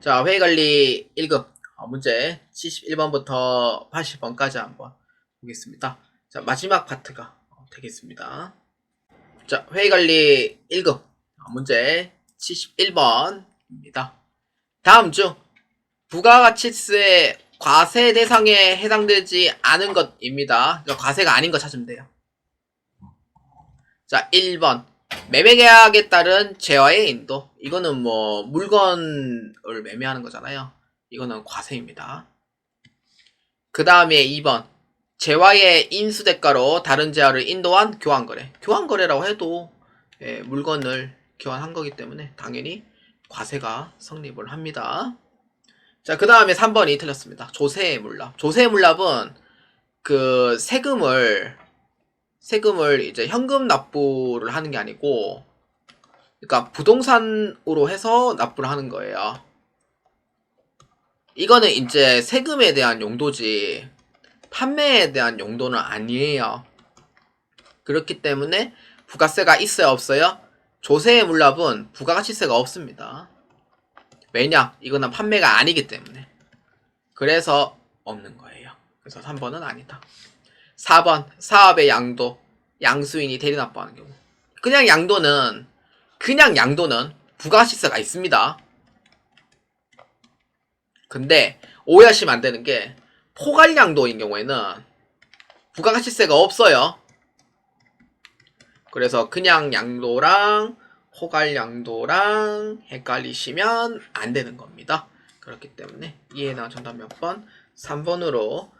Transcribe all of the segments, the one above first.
자, 회의관리 1급 문제 71번부터 80번까지 한번 보겠습니다. 자, 마지막 파트가 되겠습니다. 자, 회의관리 1급 문제 71번입니다. 다음 중 부가가치세의 과세 대상에 해당되지 않은 것입니다. 그러니까 과세가 아닌 거 찾으면 돼요. 자, 1번 매매계약에 따른 재화의 인도. 이거는 뭐 물건을 매매하는 거잖아요. 이거는 과세입니다. 그 다음에 2번 재화의 인수대가로 다른 재화를 인도한 교환거래. 교환거래라고 해도 물건을 교환한 거기 때문에 당연히 과세가 성립을 합니다. 자, 그 다음에 3번이 틀렸습니다. 조세의 물납. 조세의 물납은 그 세금을 이제 현금 납부를 하는 게 아니고, 그러니까 부동산으로 해서 납부를 하는 거예요. 이거는 이제 세금에 대한 용도지 판매에 대한 용도는 아니에요. 그렇기 때문에 부가세가 있어요, 없어요? 조세의 물납은 부가가치세가 없습니다. 왜냐? 이거는 판매가 아니기 때문에. 그래서 없는 거예요. 그래서 3번은 아니다. 4번 사업의 양도, 양수인이 대리납부하는 경우. 그냥 양도는 부가가치세가 있습니다. 근데 오해하시면 안 되는 게 포괄양도인 경우에는 부가가치세가 없어요. 그래서 그냥 양도랑 포괄양도랑 헷갈리시면 안 되는 겁니다. 그렇기 때문에 이해 나온 정답 몇 번? 3번으로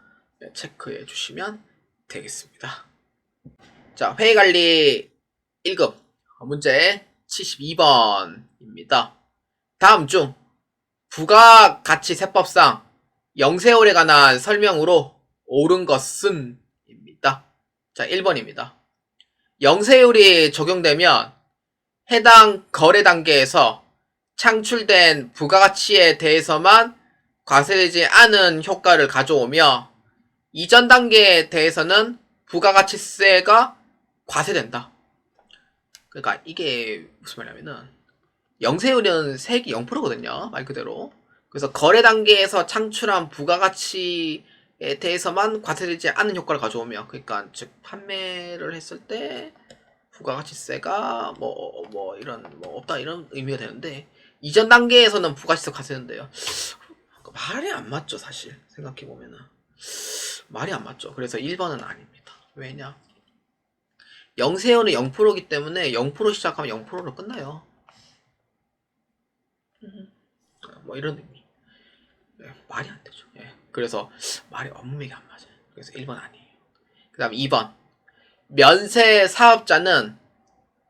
체크해 주시면 되겠습니다. 자, 회의관리 1급 문제 72번입니다. 다음 중 부가가치세법상 영세율에 관한 설명으로 옳은 것은 입니다. 자, 1번입니다. 영세율이 적용되면 해당 거래 단계에서 창출된 부가가치에 대해서만 과세되지 않은 효과를 가져오며 이전 단계에 대해서는 부가가치세가 과세된다. 그러니까 이게 무슨 말이냐면은 영세율은 세액이 0%거든요. 말 그대로. 그래서 거래 단계에서 창출한 부가가치에 대해서만 과세되지 않는 효과를 가져오며, 그러니까 즉 판매를 했을 때 부가가치세가 이런 없다 이런 의미가 되는데, 이전 단계에서는 부가가치세 과세된대요. 말이 안 맞죠, 사실 생각해 보면은 말이 안 맞죠. 그래서 1번은 아닙니다. 왜냐? 영세율은 0%이기 때문에 0% 시작하면 0%로 끝나요. 뭐 이런 의미. 말이 안 되죠. 그래서 말이 업무맥이 안 맞아요. 그래서 1번 아니에요. 그 다음 2번 면세 사업자는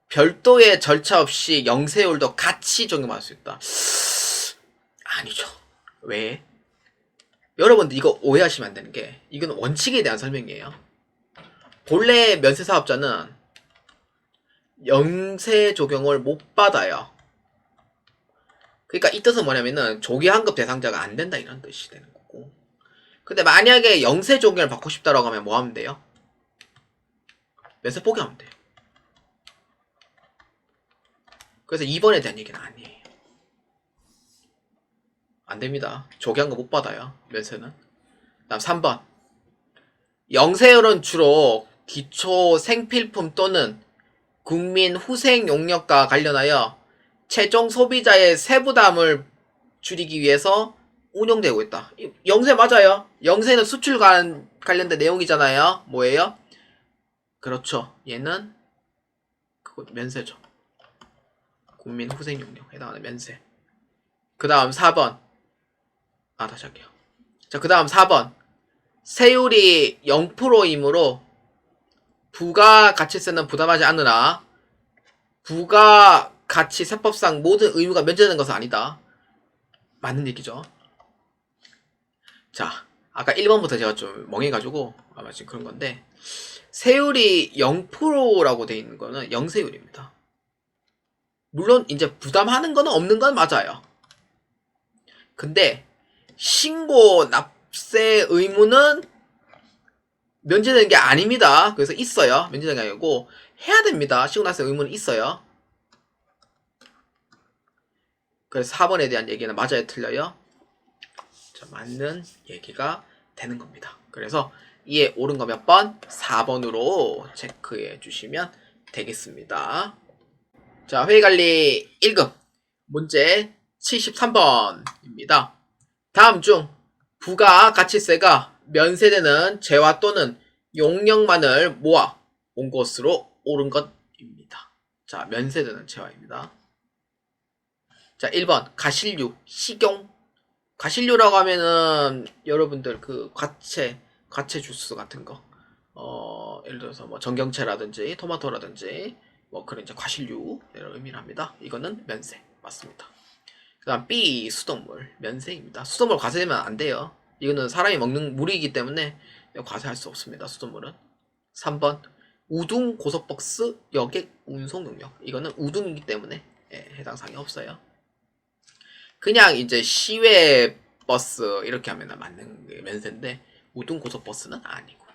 별도의 절차 없이 영세율도 같이 적용할 수 있다. 아니죠. 왜? 여러분들 이거 오해하시면 안 되는 게, 이건 원칙에 대한 설명이에요. 본래 면세 사업자는 영세 적용을 못 받아요. 그러니까 이 뜻은 뭐냐면은 조기환급 대상자가 안 된다 이런 뜻이 되는 거고. 근데 만약에 영세 적용을 받고 싶다라고 하면 뭐 하면 돼요? 면세 포기하면 돼요. 그래서 2번에 대한 얘기는 아니에요. 안 됩니다. 조기환급 못 받아요. 면세는. 다음 3번. 영세율은 주로 기초 생필품 또는 국민 후생 용역과 관련하여 최종 소비자의 세부담을 줄이기 위해서 운영되고 있다. 영세 맞아요. 영세는 수출 관련된 내용이잖아요. 뭐예요? 그렇죠. 얘는 그거 면세죠. 국민 후생 용역 해당하는 면세. 그 다음 4번. 다시 할게요. 자, 그 다음 4번. 세율이 0%이므로 부가가치세는 부담하지 않으나 부가가치세법상 모든 의무가 면제되는 것은 아니다. 맞는 얘기죠. 자, 아까 1번부터 제가 좀 멍해가지고 아마 지금 그런 건데, 세율이 0%라고 돼 있는 거는 영세율입니다. 물론 이제 부담하는 거는 없는 건 맞아요. 근데 신고 납세 의무는 면제되는 게 아닙니다. 그래서 있어요. 면제되는 게 아니고 해야 됩니다. 신고 납세 의무는 있어요. 그래서 4번에 대한 얘기는 맞아요, 틀려요? 자, 맞는 얘기가 되는 겁니다. 그래서 이에 옳은 거 몇 번? 4번으로 체크해 주시면 되겠습니다. 자, 회의관리 1급 문제 73번입니다. 다음 중 부가가치세가 면세되는 재화 또는 용역만을 모아 온 것으로 옳은 것입니다. 자, 면세되는 재화입니다. 자, 1번 가실류, 식용. 가실류라고 하면은 여러분들 그 과채 주스 같은 거 예를 들어서 뭐 정경채라든지 토마토라든지 뭐 그런 이제 과실류 이런 의미를 합니다. 이거는 면세 맞습니다. 그 다음 B 수돗물 면세입니다. 수돗물 과세되면 안 돼요. 이거는 사람이 먹는 물이기 때문에 과세할 수 없습니다. 수돗물은. 3번 우등 고속버스 여객 운송 용역. 이거는 우등이기 때문에 해당 사항이 없어요. 그냥 이제 시외 버스 이렇게 하면 맞는 게 면세인데 우등 고속버스는 아니고.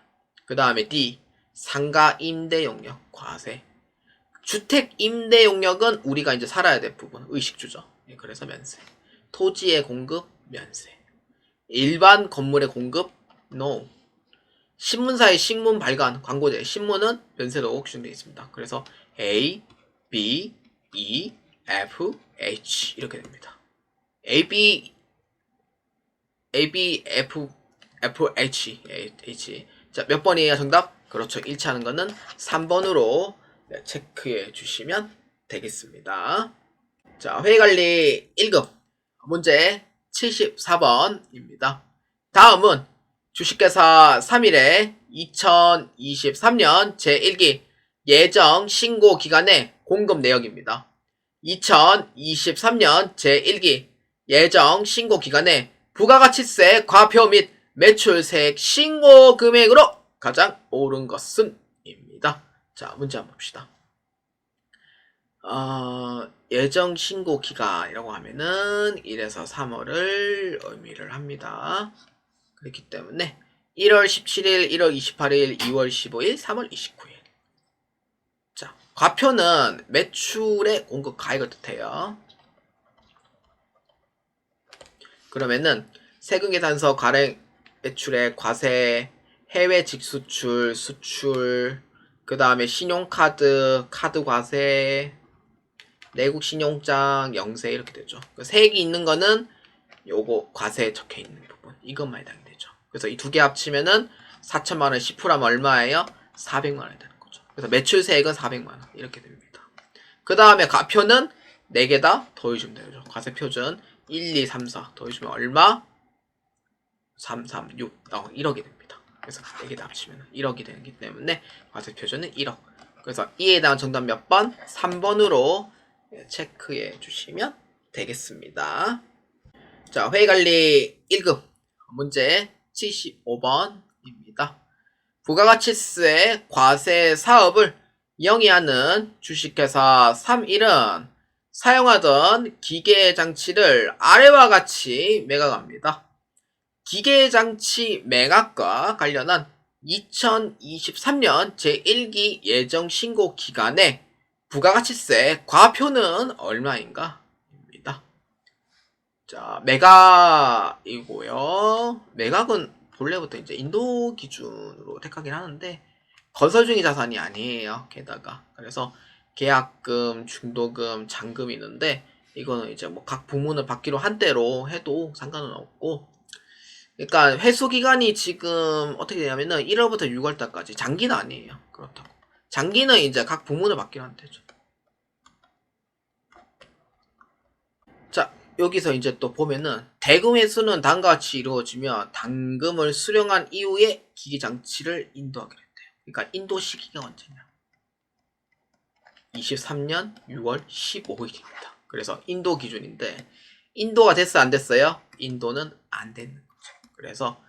그 다음에 D 상가 임대 용역 과세. 주택 임대 용역은 우리가 이제 살아야 될 부분 의식주죠. 그래서 면세. 토지의 공급 면세. 일반 건물의 공급 no. 신문사의 신문 발간 광고제 신문은 면세로 규정되어 있습니다. 그래서 A, B, E, F, H 이렇게 됩니다. A, B, F, H. 자, 몇 번이에요, 정답? 그렇죠. 일치하는 거는 3번으로 체크해 주시면 되겠습니다. 자, 회의관리 1급 문제 74번입니다. 다음은 주식회사 3일에 2023년 제1기 예정 신고 기간의 공급 내역입니다. 2023년 제1기 예정 신고 기간에 부가가치세 과표 및 매출세액 신고 금액으로 가장 옳은 것은 입니다. 자, 문제 한번 봅시다. 예정 신고 기간이라고 하면은 1에서 3월을 의미를 합니다. 그렇기 때문에 1월 17일, 1월 28일, 2월 15일, 3월 29일. 자, 과표는 매출의 공급 가액을 뜻해요. 그러면은 세금계산서 가액 매출의 과세, 해외 직수출, 수출, 그 다음에 신용카드, 카드 과세, 내국 신용장, 영세 이렇게 되죠. 세액이 있는 거는 요거 과세에 적혀 있는 부분 이것만 해당이 되죠. 그래서 이 두 개 합치면은 4천만 원 10%하면 얼마예요? 400만 원이 되는 거죠. 그래서 매출세액은 400만 원 이렇게 됩니다. 그 다음에 과표는 4개 다 더해주면 되죠. 과세표준 1, 2, 3, 4 더해주면 얼마? 3, 3, 6, 1억이 됩니다. 그래서 4개 다 합치면 1억이 되기 때문에 과세표준은 1억. 그래서 이에 대한 정답 몇 번? 3번으로 체크해 주시면 되겠습니다. 자, 회의관리 1급 문제 75번입니다. 부가가치세 과세 사업을 영위하는 주식회사 3일은 사용하던 기계장치를 아래와 같이 매각합니다. 기계장치 매각과 관련한 2023년 제1기 예정신고 기간에 부가가치세 과표는 얼마인가? 입니다. 자, 매각이고요. 매각은 본래부터 이제 인도 기준으로 택하긴 하는데 건설 중인 자산이 아니에요. 게다가 그래서 계약금, 중도금, 잔금이 있는데 이거는 이제 뭐 각 부문을 받기로 한 대로 해도 상관은 없고, 그러니까 회수 기간이 지금 어떻게 되냐면은 1월부터 6월달까지 장기는 아니에요. 그렇다고. 장기는 이제 각 부문을 받기로 한 대죠. 자, 여기서 이제 또 보면은 대금 회수는 다음과 같이 이루어지며 당금을 수령한 이후에 기기장치를 인도하기로 했대요. 그러니까 인도 시기가 언제냐? 23년 6월 15일입니다. 그래서 인도 기준인데 인도가 됐어 안 됐어요? 인도는 안 되는 거죠. 그래서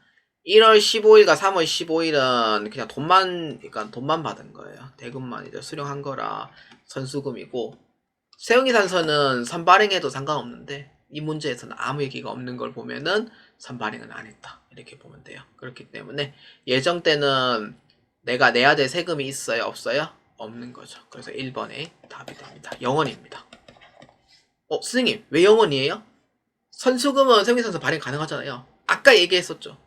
1월 15일과 3월 15일은 그냥 돈만 받은 거예요. 대금만 이제 수령한 거라 선수금이고, 세운이산서는 선발행해도 상관없는데 이 문제에서는 아무 얘기가 없는 걸 보면은 선발행은 안 했다 이렇게 보면 돼요. 그렇기 때문에 예정 때는 내가 내야 될 세금이 있어요 없어요? 없는 거죠. 그래서 1번에 답이 됩니다. 0원입니다. 선생님, 왜 0원이에요? 선수금은 세용계산서 발행 가능하잖아요. 아까 얘기했었죠.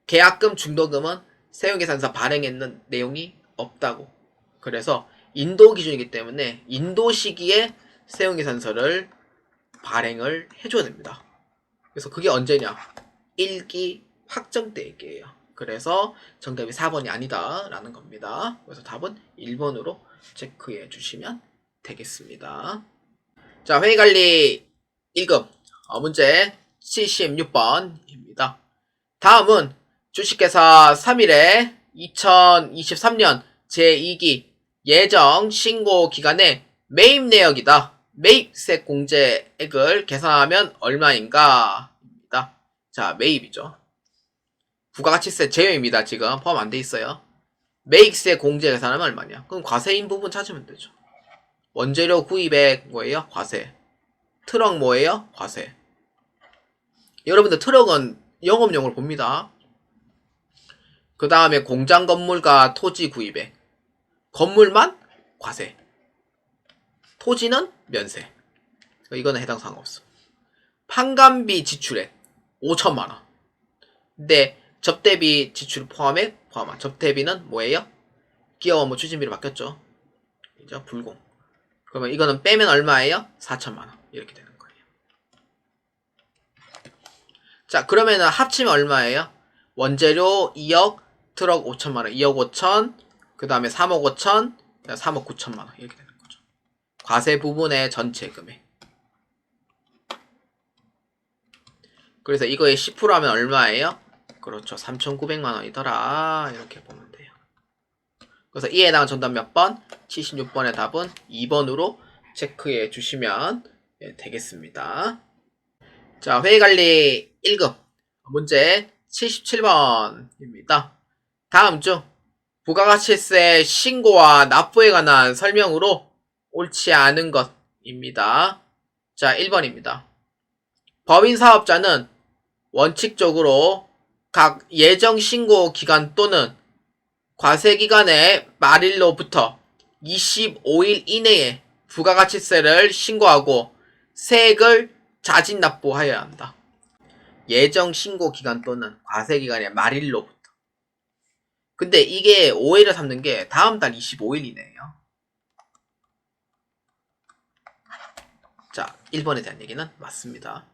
계약금, 중도금은 세용계산서 발행했는 내용이 없다고. 그래서 인도 기준이기 때문에 인도 시기에 세용계산서를 발행을 해줘야 됩니다. 그래서 그게 언제냐? 1기 확정 때 얘기예요. 그래서 정답이 4번이 아니다 라는 겁니다. 그래서 답은 1번으로 체크해 주시면 되겠습니다. 자, 회의관리 1급 문제 76번입니다. 다음은 주식회사 3일에 2023년 제2기 예정 신고 기간의 매입 내역이다. 매입세 공제액을 계산하면 얼마인가? 입니다. 자, 매입이죠. 부가가치세 제외입니다. 지금 포함 안 돼 있어요. 매입세 공제 계산하면 얼마냐? 그럼 과세인 부분 찾으면 되죠. 원재료 구입액 뭐예요? 과세. 트럭 뭐예요? 과세. 여러분들 트럭은 영업용으로 봅니다. 그 다음에 공장 건물과 토지 구입액. 건물만 과세. 토지는 면세. 이거는 해당 사항 없어. 판관비 지출액 5천만원. 근데 접대비 지출 포함액 포함한. 접대비는 뭐예요? 기업 업무 추진비로 바뀌었죠. 이제 불공. 그러면 이거는 빼면 얼마예요? 4천만원. 이렇게 되는 거예요. 자, 그러면은 합치면 얼마예요? 원재료 2억, 트럭 5천만원, 2억 5천, 그 다음에 3억 5천, 3억 9천만원. 이렇게 되는 거죠. 과세 부분의 전체 금액. 그래서 이거의 10% 하면 얼마예요? 그렇죠. 3,900만원이더라. 이렇게 보면 돼요. 그래서 이에 해당한 정답 몇 번? 76번의 답은 2번으로 체크해 주시면 되겠습니다. 자, 회의관리 1급 문제 77번입니다. 다음 중 부가가치세 신고와 납부에 관한 설명으로 옳지 않은 것입니다. 자, 1번입니다. 법인사업자는 원칙적으로 각 예정 신고 기간 또는 과세기간의 말일로부터 25일 이내에 부가가치세를 신고하고 세액을 자진 납부하여야 한다. 예정 신고 기간 또는 과세기간의 말일로부터. 근데 이게 오해를 삼는 게 다음 달 25일이네요. 자, 1번에 대한 얘기는 맞습니다.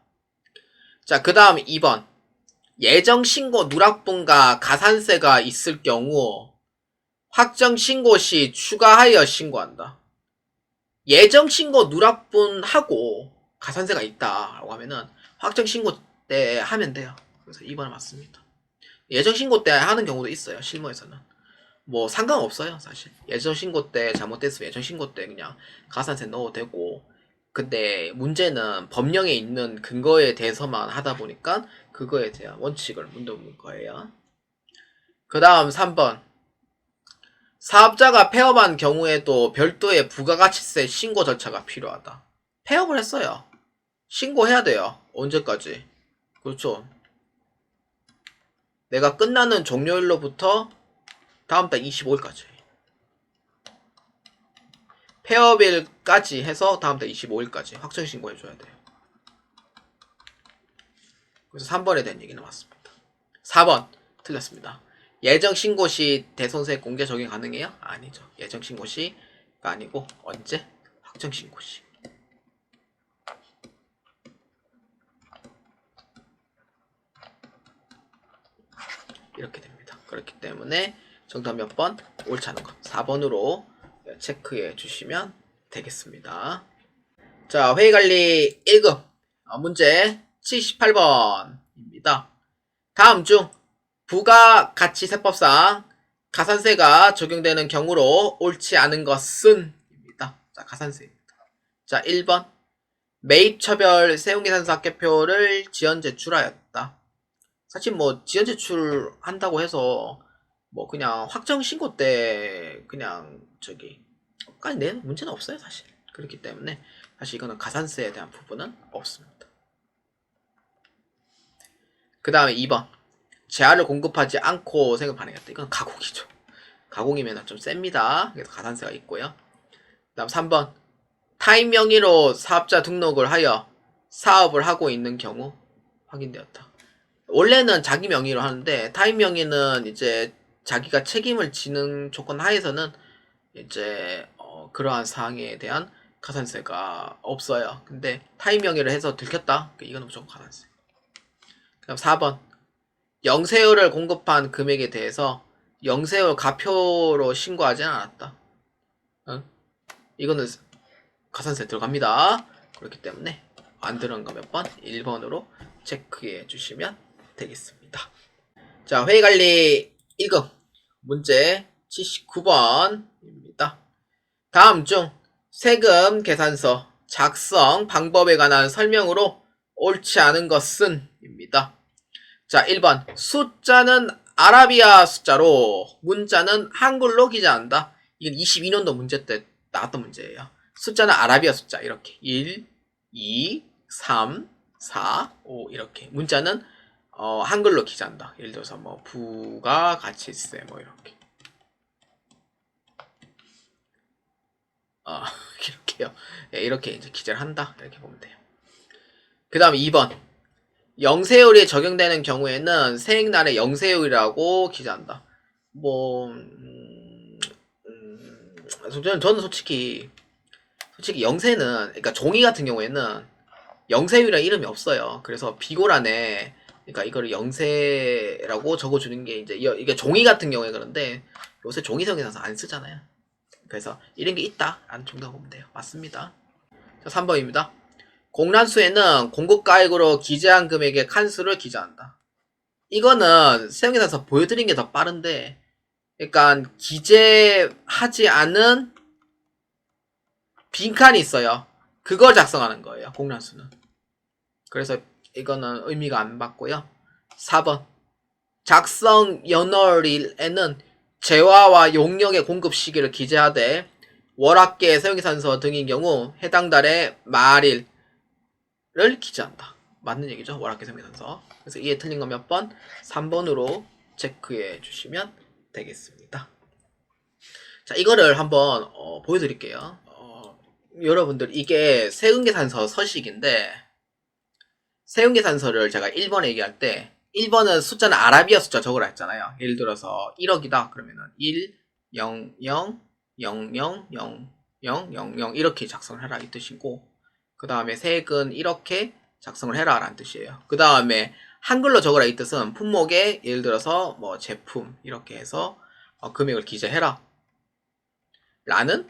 자, 그 다음 2번. 예정 신고 누락분과 가산세가 있을 경우 확정 신고 시 추가하여 신고한다. 예정 신고 누락분하고 가산세가 있다라고 하면은 확정 신고 때 하면 돼요. 그래서 2번은 맞습니다. 예정 신고 때 하는 경우도 있어요. 실무에서는. 뭐 상관없어요, 사실. 예정 신고 때 잘못됐으면 예정 신고 때 그냥 가산세 넣어도 되고. 근데 문제는 법령에 있는 근거에 대해서만 하다 보니까 그거에 대한 원칙을 물어본 거예요. 그 다음 3번. 사업자가 폐업한 경우에도 별도의 부가가치세 신고 절차가 필요하다. 폐업을 했어요. 신고해야 돼요. 언제까지? 그렇죠. 내가 끝나는 종료일로부터 다음 달 25일까지. 폐업일까지 해서 다음 달 25일까지 확정 신고해줘야 돼요. 그래서 3번에 대한 얘기는 맞습니다. 4번 틀렸습니다. 예정 신고 시 대손세 공제 적용 가능해요? 아니죠. 예정 신고 시가 아니고 언제? 확정 신고 시. 이렇게 됩니다. 그렇기 때문에 정답 몇 번? 옳지 않은 것 4번으로 체크해 주시면 되겠습니다. 자, 회의관리 1급 문제 78번입니다. 다음 중 부가가치세법상 가산세가 적용되는 경우로 옳지 않은 것은 입니다. 자, 가산세입니다. 자, 1번 매입처별 세용계산서 합계표를 지연 제출하였다. 사실 뭐 지연 제출한다고 해서 뭐 그냥 확정 신고 때 그냥 까지 내는 문제는 없어요, 사실. 그렇기 때문에 사실 이거는 가산세에 대한 부분은 없습니다. 그 다음에 2번 재화를 공급하지 않고 세금 반영했다. 이건 가공이죠. 가공이면 좀 셉니다. 그래서 가산세가 있고요. 그 다음 3번 타인 명의로 사업자 등록을 하여 사업을 하고 있는 경우 확인되었다. 원래는 자기 명의로 하는데 타인 명의는 이제 자기가 책임을 지는 조건 하에서는 이제 그러한 사항에 대한 가산세가 없어요. 근데 타인 명의로 해서 들켰다? 이거는 무조건 가산세. 그다음 4번. 영세율을 공급한 금액에 대해서 영세율 가표로 신고하지 않았다. 응? 이거는 가산세 들어갑니다. 그렇기 때문에 안 들어간 거 몇 번? 1번으로 체크해 주시면 되겠습니다. 자, 회의관리 1급 문제 79번입니다. 다음 중 세금 계산서 작성 방법에 관한 설명으로 옳지 않은 것은 입니다. 자, 1번 숫자는 아라비아 숫자로 문자는 한글로 기재한다. 이건 22년도 문제 때 나왔던 문제예요. 숫자는 아라비아 숫자 이렇게 1, 2, 3, 4, 5 이렇게 문자는 한글로 기재한다. 예를 들어서 뭐 부가 가치세 뭐 이렇게 이렇게요. 예, 이렇게 이제 기재를 한다. 이렇게 보면 돼요. 그 다음 2번 영세율이 적용되는 경우에는 세액날의 영세율이라고 기재한다. 뭐 저는 솔직히 영세는 그러니까 종이 같은 경우에는 영세율이라는 이름이 없어요. 그래서 비고란에 그러니까 이거를 영세라고 적어주는 게 이제 이게 종이 같은 경우에 그런데 요새 종이성에서 안 쓰잖아요. 그래서 이런 게 있다 라는 정도 보면 돼요. 맞습니다. 자, 3번입니다. 공란수에는 공급가액으로 기재한 금액의 칸수를 기재한다. 이거는 세용계산서 보여드린 게 더 빠른데 그러니까 기재하지 않은 빈칸이 있어요. 그걸 작성하는 거예요. 공란수는. 그래서 이거는 의미가 안 받고요. 4번 작성 연월일에는 재화와 용역의 공급 시기를 기재하되 월합계 세용계산서 등인 경우 해당 달의 말일을 기재한다. 맞는 얘기죠. 월합계 세용계산서. 그래서 이게 틀린 거 몇 번? 3번으로 체크해 주시면 되겠습니다. 자, 이거를 한번 보여드릴게요. 여러분들 이게 세금계산서 서식인데 세금계산서를 제가 1번 얘기할 때 1번은 숫자는 아라비아 숫자 적으라 했잖아요. 예를 들어서 1억이다 그러면은 1, 0, 0, 0, 0, 0, 0, 0, 0 이렇게 작성을 해라 이 뜻이고 그 다음에 세액은 이렇게 작성을 해라 라는 뜻이에요. 그 다음에 한글로 적으라 이 뜻은 품목에 예를 들어서 뭐 제품 이렇게 해서 금액을 기재해라 라는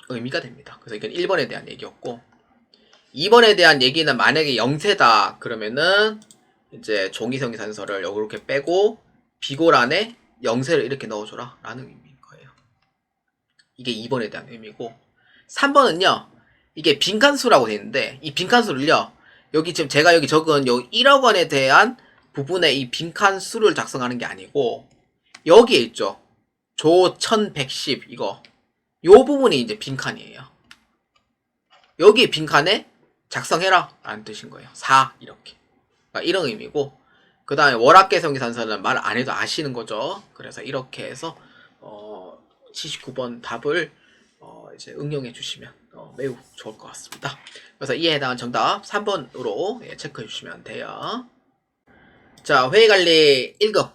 의미가 됩니다. 그래서 이건 1번에 대한 얘기였고 2번에 대한 얘기는 만약에 영세다 그러면은 이제 종이성계산서를 이렇게 빼고 비고란에 영세를 이렇게 넣어줘라 라는 의미인 거예요. 이게 2번에 대한 의미고 3번은요 이게 빈칸수라고 되어 있는데 이 빈칸수를요 여기 지금 제가 여기 적은 요 1억 원에 대한 부분에 이 빈칸수를 작성하는 게 아니고 여기에 있죠 조 1110 이거 요 부분이 이제 빈칸이에요. 여기 빈칸에 작성해라 라는 뜻인 거예요. 4 이렇게 그러니까 이런 의미고 그 다음에 월합계성계산서는 말 안 해도 아시는 거죠. 그래서 이렇게 해서 79번 답을 이제 응용해 주시면 매우 좋을 것 같습니다. 그래서 이에 해당한 정답 3번으로 체크해 주시면 돼요. 자, 회의관리 1급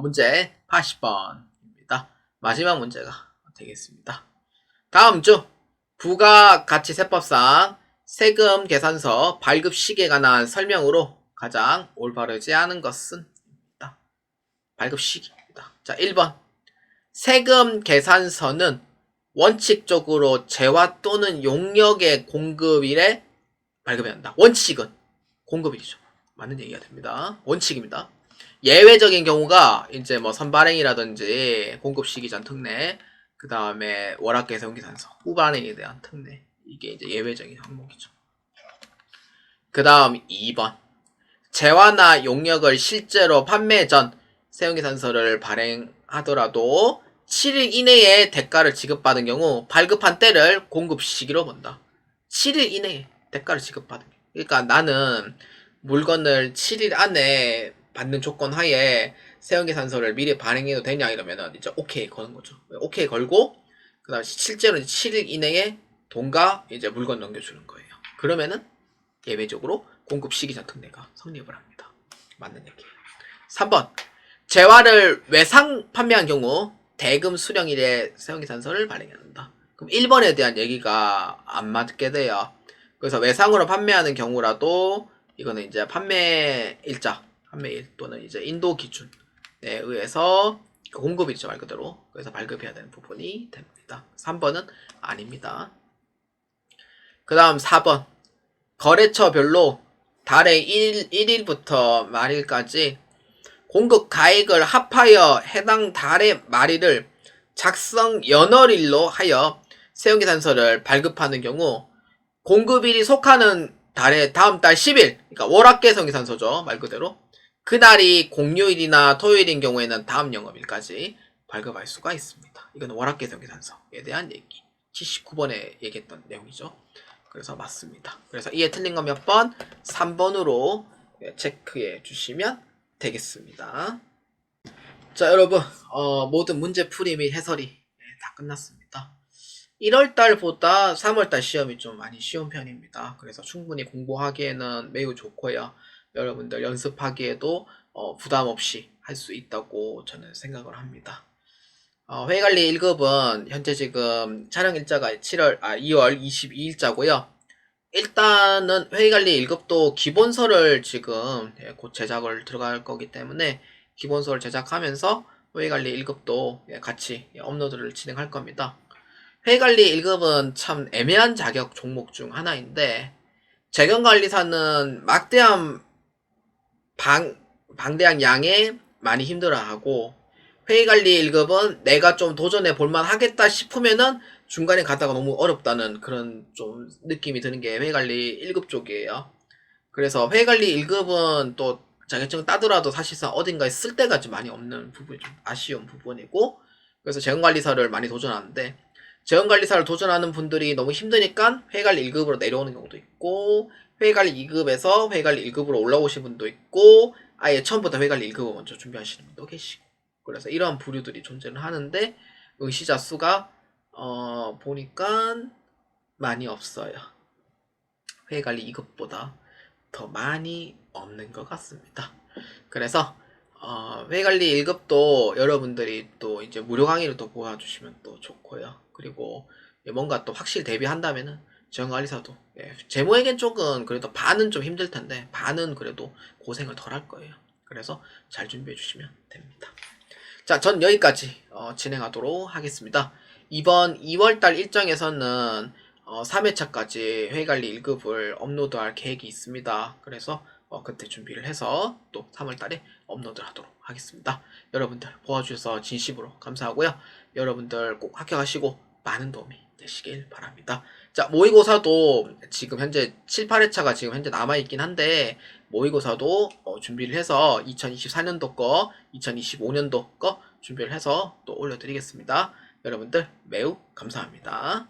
문제 80번입니다. 마지막 문제가 되겠습니다. 다음 중 부가가치세법상 세금 계산서 발급 시기에 관한 설명으로 가장 올바르지 않은 것은 입니다. 발급 시기입니다. 자, 1번 세금 계산서는 원칙적으로 재화 또는 용역의 공급일에 발급해야 한다. 원칙은 공급일이죠. 맞는 얘기가 됩니다. 원칙입니다. 예외적인 경우가 이제 뭐 선발행이라든지 공급 시기 전 특례 그 다음에 월합계세금계산서 후반행에 대한 특례 이게 이제 예외적인 항목이죠. 그 다음 2번 재화나 용역을 실제로 판매 전 세금계산서를 발행하더라도 7일 이내에 대가를 지급받은 경우 발급한 때를 공급 시기로 본다. 7일 이내에 대가를 지급받은 경우 그러니까 나는 물건을 7일 안에 받는 조건 하에 세금계산서를 미리 발행해도 되냐 이러면은 이제 오케이 거는 거죠. 오케이 걸고 그 다음에 실제로 7일 이내에 돈과 이제 물건 넘겨주는 거예요. 그러면은 예외적으로 공급 시기전 특례가 성립을 합니다. 맞는 얘기예요. 3번 재화를 외상 판매한 경우 대금 수령일에 세운기산서를 발행해야 한다. 그럼 1번에 대한 얘기가 안 맞게 돼요. 그래서 외상으로 판매하는 경우라도 이거는 이제 판매 일자, 판매일 또는 이제 인도 기준에 의해서 공급일자 말 그대로 그래서 발급해야 되는 부분이 됩니다. 3번은 아닙니다. 그 다음 4번 거래처별로 달의 1일부터 말일까지 공급 가액을 합하여 해당 달의 말일을 작성 연월일로 하여 세운기산서를 발급하는 경우 공급일이 속하는 달의 다음 달 10일, 그러니까 월합계 세운기산서죠. 말 그대로. 그날이 공휴일이나 토요일인 경우에는 다음 영업일까지 발급할 수가 있습니다. 이건 월합계 세운기산서에 대한 얘기. 79번에 얘기했던 내용이죠. 그래서 맞습니다. 그래서 이에 틀린 거 몇 번? 3번으로 체크해 주시면 되겠습니다. 자, 여러분, 모든 문제풀이 및 해설이 다 끝났습니다. 1월달보다 3월달 시험이 좀 많이 쉬운 편입니다. 그래서 충분히 공부하기에는 매우 좋고요. 여러분들 연습하기에도 부담 없이 할 수 있다고 저는 생각을 합니다. 회의관리 1급은 현재 지금 촬영 일자가 2월 22일자고요. 일단은 회의관리 1급도 기본서를 지금 곧 제작을 들어갈 거기 때문에 기본서를 제작하면서 회의관리 1급도 같이 업로드를 진행할 겁니다. 회의관리 1급은 참 애매한 자격 종목 중 하나인데 재경관리사는 막대한 방대한 양에 많이 힘들어하고 회의관리 1급은 내가 좀 도전해 볼만 하겠다 싶으면은 중간에 가다가 너무 어렵다는 그런 좀 느낌이 드는 게 회의관리 1급 쪽이에요. 그래서 회의관리 1급은 또 자격증 따더라도 사실상 어딘가에 쓸 데가 좀 많이 없는 부분이 좀 아쉬운 부분이고 그래서 재원관리사를 많이 도전하는데 재원관리사를 도전하는 분들이 너무 힘드니까 회의관리 1급으로 내려오는 경우도 있고 회의관리 2급에서 회의관리 1급으로 올라오신 분도 있고 아예 처음부터 회의관리 1급을 먼저 준비하시는 분도 계시고 그래서 이러한 부류들이 존재를 하는데 응시자 수가 보니까 많이 없어요. 회의관리 2급보다 더 많이 없는 것 같습니다. 그래서 회의관리 1급도 여러분들이 또 이제 무료 강의를 또 보아주시면 또 좋고요. 그리고 뭔가 또 확실히 대비한다면은 재원관리사도 제모에겐 조금 그래도 반은 좀 힘들 텐데 반은 그래도 고생을 덜 할 거예요. 그래서 잘 준비해 주시면 됩니다. 자, 전 여기까지 진행하도록 하겠습니다. 이번 2월달 일정에서는 3회차까지 회의관리 1급을 업로드할 계획이 있습니다. 그래서 그때 준비를 해서 또 3월달에 업로드를 하도록 하겠습니다. 여러분들 보아주셔서 진심으로 감사하고요. 여러분들 꼭 합격하시고 많은 도움이 되시길 바랍니다. 자, 모의고사도 지금 현재 7, 8회차가 지금 현재 남아있긴 한데 모의고사도 준비를 해서 2024년도 거, 2025년도 거 준비를 해서 또 올려드리겠습니다. 여러분들 매우 감사합니다.